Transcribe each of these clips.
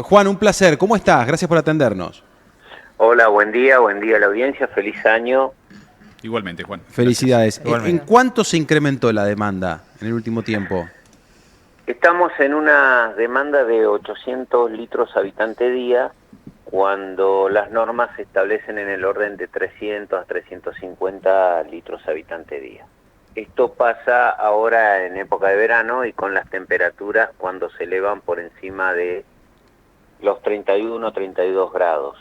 Juan, un placer. ¿Cómo estás? Gracias por atendernos. Hola, buen día a la audiencia, feliz año. Igualmente, Juan. Gracias. Felicidades. ¿En Igualmente. cuánto se incrementó la demanda en el último tiempo? Estamos en una demanda de 800 litros habitante día, cuando las normas se establecen en el orden de 300 a 350 litros habitante día. Esto pasa ahora en época de verano y con las temperaturas cuando se elevan por encima de los 31 o 32 grados.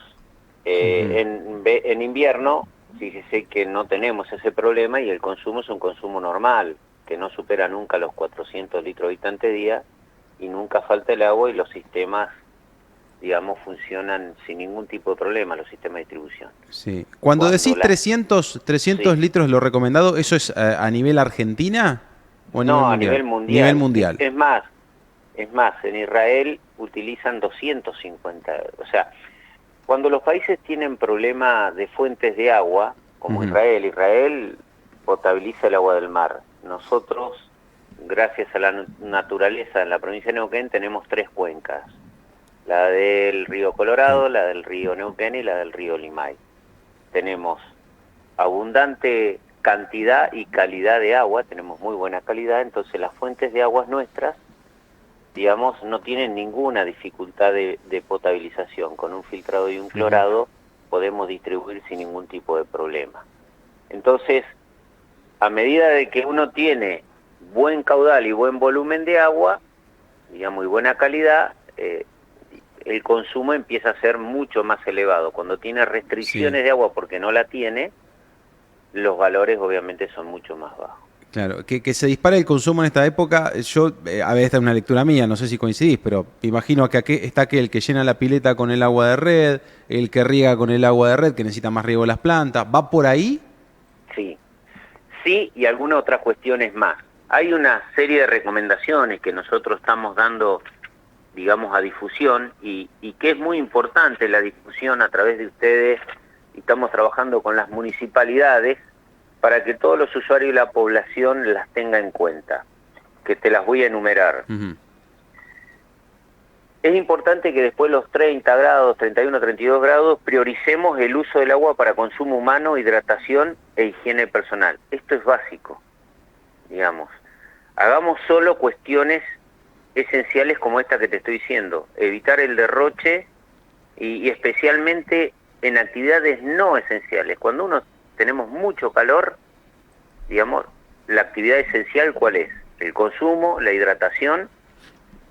En invierno, fíjese que no tenemos ese problema y el consumo es un consumo normal, que no supera nunca los 400 litros habitante día y nunca falta el agua y los sistemas, digamos, funcionan sin ningún tipo de problema, los sistemas de distribución. Sí. Cuando decís 300 Sí. litros lo recomendado, ¿eso es a nivel Argentina o a nivel No, a mundial? nivel Nivel mundial. mundial. Es más, en Israel utilizan 250, o sea, cuando los países tienen problemas de fuentes de agua, como Ujú. Israel potabiliza el agua del mar. Nosotros, gracias a la naturaleza en la provincia de Neuquén, tenemos 3 cuencas. La del río Sí. Colorado, la del río Neuquén y la del río Limay. Tenemos abundante cantidad y calidad de agua, tenemos muy buena calidad, entonces las fuentes de aguas nuestras, digamos, no tienen ninguna dificultad de potabilización. Con un filtrado y un Ujú. clorado podemos distribuir sin ningún tipo de problema. Entonces, a medida de que uno tiene buen caudal y buen volumen de agua, digamos, y buena calidad, el consumo empieza a ser mucho más elevado. Cuando tiene Sí. restricciones de agua porque no la tiene, los valores obviamente son mucho más bajos. Claro, que se dispare el consumo en esta época, yo, a ver, esta es una lectura mía, no sé si coincidís, pero imagino que aquí está aquel que llena la pileta con el agua de red, el que riega con el agua de red, que necesita más riego las plantas, ¿va por ahí? Sí, sí, y algunas otras cuestiones más. Hay una serie de recomendaciones que nosotros estamos dando, digamos, a difusión y que es muy importante la difusión a través de ustedes, y estamos trabajando con las municipalidades para que todos los usuarios y la población las tenga en cuenta, que te las voy a enumerar. Ujú. Es importante que después de los 30 grados, 31, 32 grados, prioricemos el uso del agua para consumo humano, hidratación e higiene personal. Esto es básico, digamos. Hagamos solo cuestiones esenciales como esta que te estoy diciendo. Evitar el derroche y especialmente en actividades no esenciales. Cuando tenemos mucho calor, digamos, la actividad esencial, ¿cuál es? El consumo, la hidratación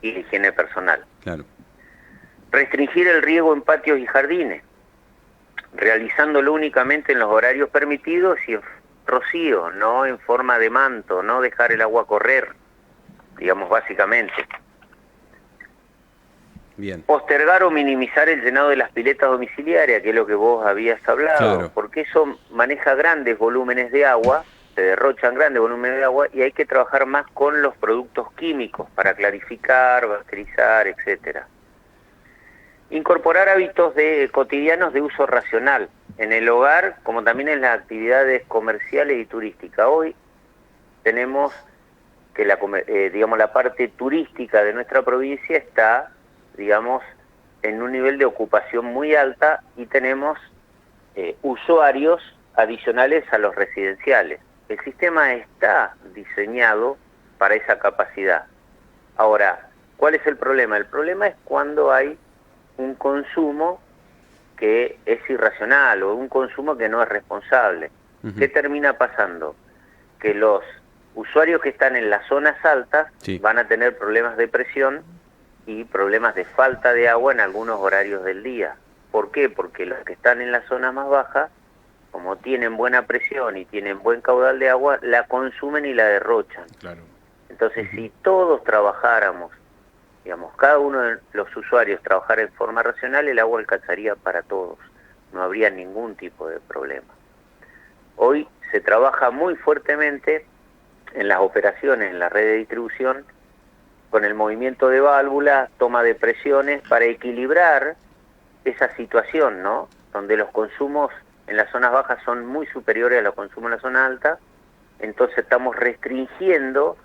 y la higiene personal. Claro. Restringir el riego en patios y jardines, realizándolo únicamente en los horarios permitidos y en rocío, no en forma de manto, no dejar el agua correr, digamos, básicamente. Bien. Postergar o minimizar el llenado de las piletas domiciliarias, que es lo que vos habías hablado, Claro. porque eso maneja grandes volúmenes de agua, se derrochan grandes volúmenes de agua y hay que trabajar más con los productos químicos para clarificar, bacterizar, etcétera. Incorporar hábitos cotidianos de uso racional en el hogar, como también en las actividades comerciales y turísticas. Hoy tenemos que digamos, la parte turística de nuestra provincia está, digamos, en un nivel de ocupación muy alta y tenemos usuarios adicionales a los residenciales. El sistema está diseñado para esa capacidad. Ahora, ¿cuál es el problema? El problema es cuando hay un consumo que es irracional o un consumo que no es responsable. ¿Qué Ujú. termina pasando? Que los usuarios que están en las zonas altas Sí. van a tener problemas de presión y problemas de falta de agua en algunos horarios del día. ¿Por qué? Porque los que están en las zonas más bajas, como tienen buena presión y tienen buen caudal de agua, la consumen y la derrochan. Claro. Entonces, si todos trabajáramos, digamos, cada uno de los usuarios trabajara en forma racional, el agua alcanzaría para todos. No habría ningún tipo de problema. Hoy se trabaja muy fuertemente en las operaciones, en la red de distribución, con el movimiento de válvulas, toma de presiones, para equilibrar esa situación, ¿no? Donde los consumos en las zonas bajas son muy superiores a los consumos en la zona alta, entonces estamos restringiendo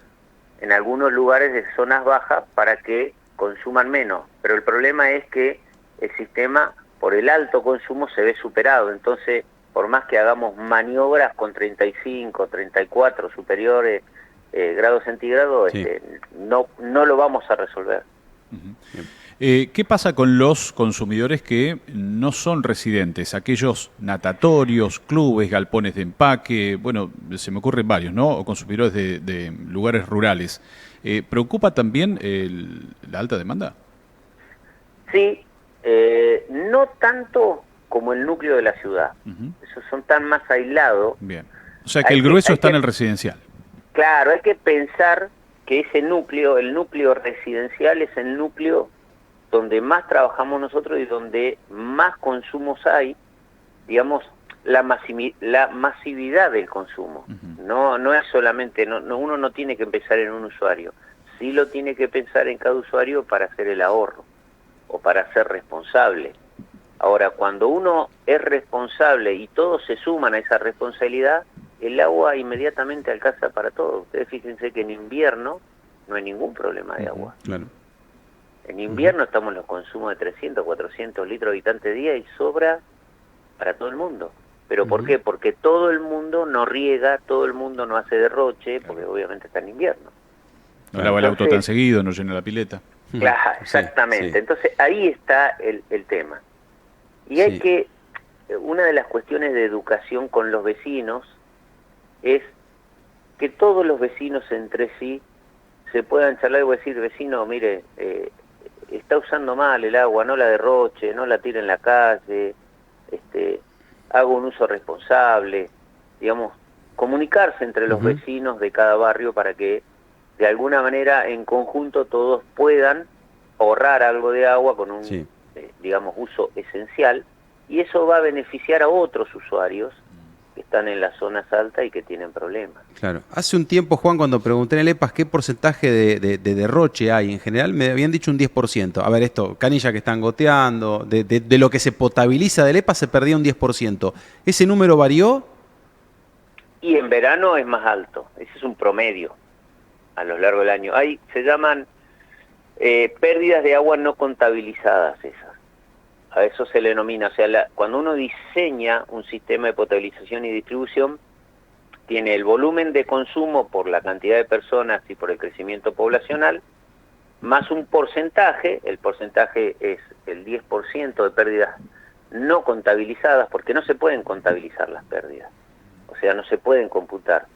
en algunos lugares de zonas bajas para que consuman menos, pero el problema es que el sistema, por el alto consumo, se ve superado. Entonces, por más que hagamos maniobras con 35, 34 superiores grados centígrados, Sí. no lo vamos a resolver. ¿Qué pasa con los consumidores que no son residentes? Aquellos natatorios, clubes, galpones de empaque, bueno, se me ocurren varios, ¿no? O consumidores de lugares rurales. ¿Preocupa también la alta demanda? Sí, no tanto como el núcleo de la ciudad. Esos son tan más aislados. Bien. O sea que el grueso está en el residencial. Claro, hay que pensar que ese núcleo, el núcleo residencial, es el núcleo donde más trabajamos nosotros y donde más consumos hay, digamos, la masividad del consumo. No es solamente, uno no tiene que pensar en un usuario, sí lo tiene que pensar en cada usuario para hacer el ahorro o para ser responsable. Ahora, cuando uno es responsable y todos se suman a esa responsabilidad, el agua inmediatamente alcanza para todos. Ustedes fíjense que en invierno no hay ningún problema de agua. Claro. En invierno estamos en los consumos de 300, 400 litros habitante día y sobra para todo el mundo. ¿Pero por qué? Porque todo el mundo no riega, todo el mundo no hace derroche, porque obviamente está en invierno. No lava el auto tan seguido, no llena la pileta. Claro, exactamente. Sí, sí. Entonces ahí está el tema. Y hay que, una de las cuestiones de educación con los vecinos es que todos los vecinos entre sí se puedan charlar y decir, vecino, mire, está usando mal el agua, no la derroche, no la tire en la calle, haga un uso responsable, digamos, comunicarse entre los vecinos de cada barrio para que de alguna manera en conjunto todos puedan ahorrar algo de agua con un, digamos, uso esencial, y eso va a beneficiar a otros usuarios que están en las zonas altas y que tienen problemas. Claro. Hace un tiempo, Juan, cuando pregunté en el EPAS qué porcentaje de derroche hay en general, me habían dicho un 10%. A ver, esto, canillas que están goteando, de lo que se potabiliza del EPAS se perdía un 10%. ¿Ese número varió? Y en verano es más alto, ese es un promedio a lo largo del año. Se llaman pérdidas de agua no contabilizadas esas. A eso se le denomina, o sea, cuando uno diseña un sistema de potabilización y distribución, tiene el volumen de consumo por la cantidad de personas y por el crecimiento poblacional, más un porcentaje, el porcentaje es el 10% de pérdidas no contabilizadas, porque no se pueden contabilizar las pérdidas, o sea, no se pueden computar.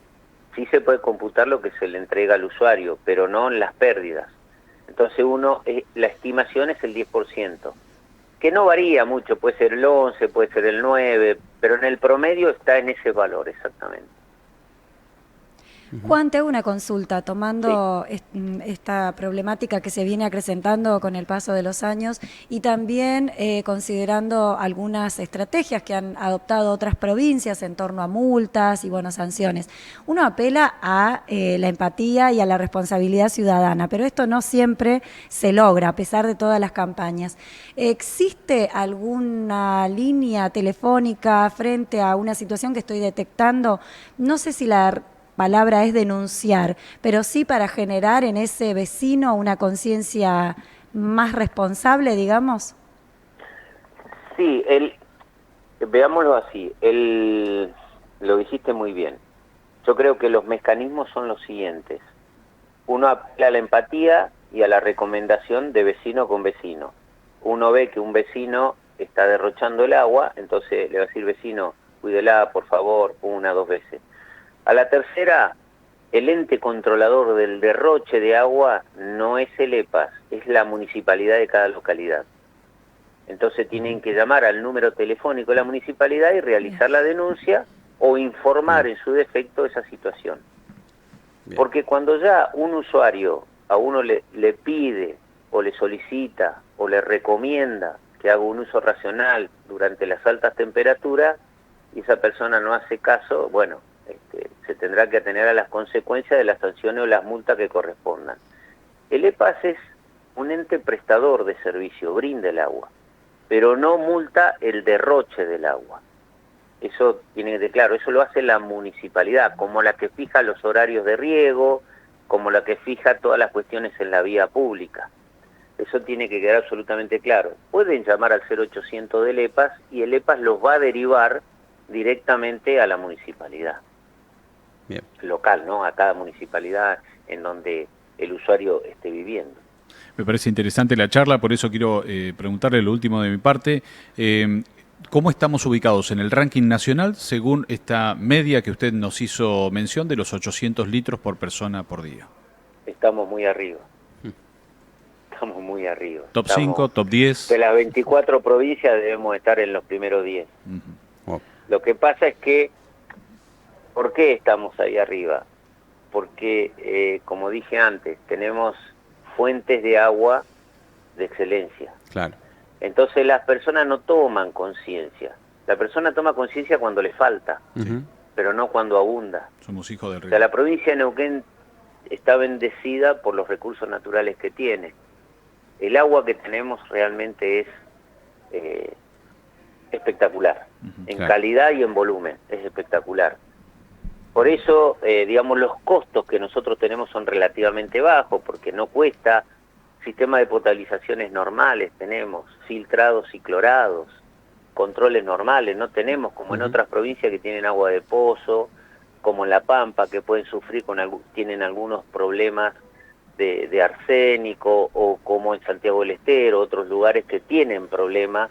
Sí se puede computar lo que se le entrega al usuario, pero no en las pérdidas. Entonces la estimación es el 10%. Que no varía mucho, puede ser el 11, puede ser el 9, pero en el promedio está en ese valor exactamente. Juan, te hago una consulta, tomando esta problemática que se viene acrecentando con el paso de los años y también considerando algunas estrategias que han adoptado otras provincias en torno a multas y sanciones. Uno apela a la empatía y a la responsabilidad ciudadana, pero esto no siempre se logra a pesar de todas las campañas. ¿Existe alguna línea telefónica frente a una situación que estoy detectando? No sé si la palabra es denunciar, pero sí para generar en ese vecino una conciencia más responsable, digamos. Sí, veámoslo así, lo dijiste muy bien. Yo creo que los mecanismos son los siguientes. Uno apela a la empatía y a la recomendación de vecino con vecino. Uno ve que un vecino está derrochando el agua, entonces le va a decir, vecino, cuídela, por favor, 1 o 2 veces. A la tercera, el ente controlador del derroche de agua no es el EPAS, es la municipalidad de cada localidad. Entonces tienen que llamar al número telefónico de la municipalidad y realizar la denuncia o informar en su defecto esa situación. Porque cuando ya un usuario a uno le pide o le solicita o le recomienda que haga un uso racional durante las altas temperaturas y esa persona no hace caso, bueno, se tendrá que atener a las consecuencias de las sanciones o las multas que correspondan. El EPAS es un ente prestador de servicio, brinda el agua, pero no multa el derroche del agua. Eso tiene que ser claro, eso lo hace la municipalidad, como la que fija los horarios de riego, como la que fija todas las cuestiones en la vía pública. Eso tiene que quedar absolutamente claro. Pueden llamar al 0800 del EPAS y el EPAS los va a derivar directamente a la municipalidad. Bien. Local, ¿no? A cada municipalidad en donde el usuario esté viviendo. Me parece interesante la charla, por eso quiero preguntarle lo último de mi parte. ¿Cómo estamos ubicados en el ranking nacional según esta media que usted nos hizo mención de los 800 litros por persona por día? Estamos muy arriba. Estamos muy arriba. ¿Top 5, top 10? De las 24 provincias debemos estar en los primeros 10. Uh-huh. Lo que pasa es que, ¿por qué estamos ahí arriba? Porque, como dije antes, tenemos fuentes de agua de excelencia. Claro. Entonces las personas no toman conciencia. La persona toma conciencia cuando le falta, pero no cuando abunda. Somos hijos del O río. sea, la provincia de Neuquén está bendecida por los recursos naturales que tiene. El agua que tenemos realmente es espectacular, en claro. calidad y en volumen, es espectacular. Por eso, digamos, los costos que nosotros tenemos son relativamente bajos, porque no cuesta, sistema de potabilizaciones normales tenemos, filtrados y clorados, controles normales, no tenemos como en otras provincias que tienen agua de pozo, como en La Pampa, que pueden sufrir tienen algunos problemas de arsénico, o como en Santiago del Estero, otros lugares que tienen problemas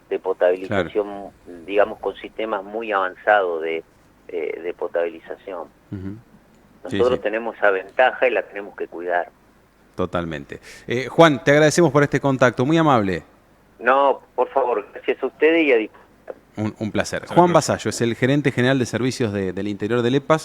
de potabilización, claro, digamos, con sistemas muy avanzados de potabilización. Nosotros tenemos esa ventaja y la tenemos que cuidar. Totalmente. Juan, te agradecemos por este contacto, muy amable. No, por favor, gracias a ustedes y a disposición. Un placer. Juan Vasallo es el gerente general de servicios del interior del EPAS.